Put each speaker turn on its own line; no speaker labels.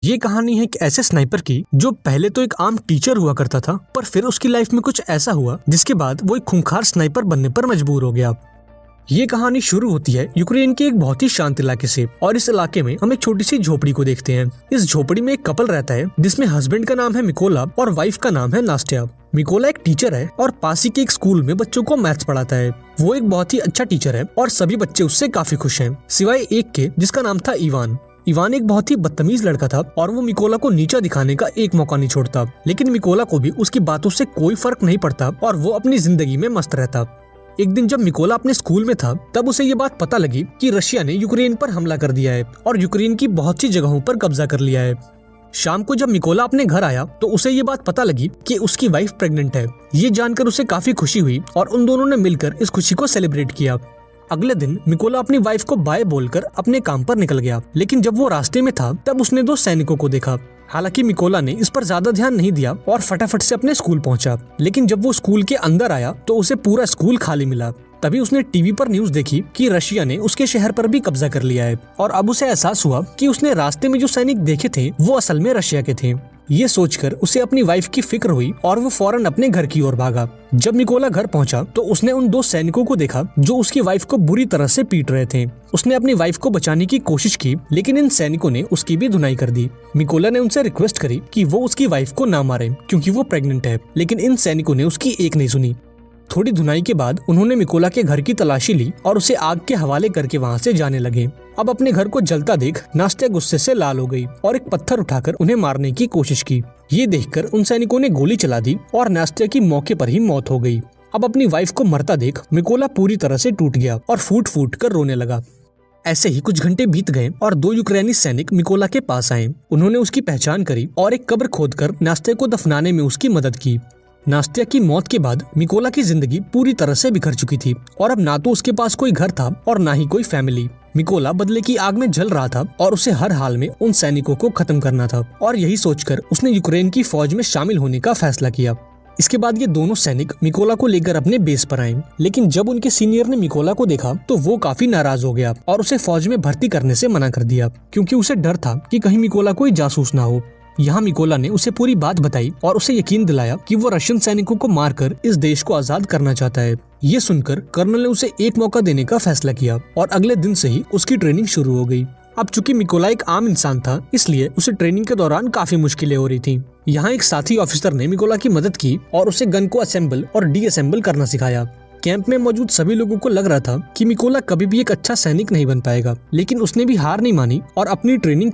ये कहानी है एक ऐसे स्नाइपर की जो पहले तो एक आम टीचर हुआ करता था, पर फिर उसकी लाइफ में कुछ ऐसा हुआ जिसके बाद वो एक खूंखार स्नाइपर बनने पर मजबूर हो गया। ये कहानी शुरू होती है यूक्रेन के एक बहुत ही शांत इलाके से, और इस इलाके में हम एक छोटी सी झोपड़ी को देखते हैं। इस झोपड़ी में एक कपल रहता है जिसमें हस्बैंड का नाम है मिकोला और वाइफ का नाम है नास्टिया। मिकोला एक टीचर है और पास ही के एक स्कूल में बच्चों को मैथ्स पढ़ाता है। वो एक बहुत ही अच्छा टीचर है और सभी बच्चे उससे काफी खुश हैं, सिवाय एक के जिसका नाम था इवान। इवान एक बहुत ही बदतमीज लड़का था और वो मिकोला को नीचा दिखाने का एक मौका नहीं छोड़ता, लेकिन मिकोला को भी उसकी बातों से कोई फर्क नहीं पड़ता और वो अपनी जिंदगी में मस्त रहता। एक दिन जब मिकोला अपने स्कूल में था तब उसे ये बात पता लगी कि रशिया ने यूक्रेन पर हमला कर दिया है और यूक्रेन की बहुत सी जगहों पर कब्जा कर लिया है। शाम को जब मिकोला अपने घर आया तो उसे ये बात पता लगी कि उसकी वाइफ प्रेग्नेंट है। ये जानकर उसे काफी खुशी हुई और उन दोनों ने मिलकर इस खुशी को सेलिब्रेट किया। अगले दिन मिकोला अपनी वाइफ को बाय बोलकर अपने काम पर निकल गया, लेकिन जब वो रास्ते में था तब उसने दो सैनिकों को देखा। हालांकि मिकोला ने इस पर ज्यादा ध्यान नहीं दिया और फटाफट से अपने स्कूल पहुंचा, लेकिन जब वो स्कूल के अंदर आया तो उसे पूरा स्कूल खाली मिला। तभी उसने टीवी पर न्यूज देखी कि रशिया ने उसके शहर पर भी कब्जा कर लिया है, और अब उसे एहसास हुआ कि उसने रास्ते में जो सैनिक देखे थे वो असल में रशिया के थे। ये सोचकर उसे अपनी वाइफ की फिक्र हुई और वो फौरन अपने घर की ओर भागा। जब मिकोला घर पहुंचा तो उसने उन दो सैनिकों को देखा जो उसकी वाइफ को बुरी तरह से पीट रहे थे। उसने अपनी वाइफ को बचाने की कोशिश की, लेकिन इन सैनिकों ने उसकी भी धुनाई कर दी। मिकोला ने उनसे रिक्वेस्ट करी कि वो उसकी वाइफ को ना मारे क्योंकि वो प्रेग्नेंट है, लेकिन इन सैनिकों ने उसकी एक नहीं सुनी। थोड़ी धुनाई के बाद उन्होंने मिकोला के घर की तलाशी ली और उसे आग के हवाले करके वहाँ से जाने लगे। अब अपने घर को जलता देख नास्टिया गुस्से से लाल हो गई और एक पत्थर उठाकर उन्हें मारने की कोशिश की। ये देखकर उन सैनिकों ने गोली चला दी और नास्टिया की मौके पर ही मौत हो गई। अब अपनी वाइफ को मरता देख मिकोला पूरी तरह से टूट गया और फूट फूट कर रोने लगा। ऐसे ही कुछ घंटे बीत गए और दो यूक्रेनी सैनिक मिकोला के पास आए। उन्होंने उसकी पहचान करी और एक कब्र खोदकर नास्टिया को दफनाने में उसकी मदद की। नास्टिया की मौत के बाद मिकोला की जिंदगी पूरी तरह से बिखर चुकी थी और अब ना तो उसके पास कोई घर था और ना ही कोई फैमिली। मिकोला बदले की आग में जल रहा था और उसे हर हाल में उन सैनिकों को खत्म करना था, और यही सोचकर उसने यूक्रेन की फौज में शामिल होने का फैसला किया। इसके बाद ये दोनों सैनिक मिकोला को लेकर अपने बेस पर आए, लेकिन जब उनके सीनियर ने मिकोला को देखा तो वो काफी नाराज हो गया और उसे फौज में भर्ती करने से मना कर दिया, क्योंकि उसे डर था कि कहीं मिकोला कोई जासूस ना हो। यहाँ मिकोला ने उसे पूरी बात बताई और उसे यकीन दिलाया कि वो रशियन सैनिकों को मारकर इस देश को आजाद करना चाहता है। ये सुनकर कर्नल ने उसे एक मौका देने का फैसला किया और अगले दिन से ही उसकी ट्रेनिंग शुरू हो गई। अब चूंकि मिकोला एक आम इंसान था, इसलिए उसे ट्रेनिंग के दौरान काफी मुश्किलें हो रही थी। यहाँ एक साथी ऑफिसर ने मिकोला की मदद की और उसे गन को असेंबल और डीअसेंबल करना सिखाया। कैंप में मौजूद सभी लोगों को लग रहा था कि मिकोला कभी भी एक अच्छा सैनिक नहीं बन पाएगा, लेकिन उसने भी हार नहीं मानी और अपनी ट्रेनिंग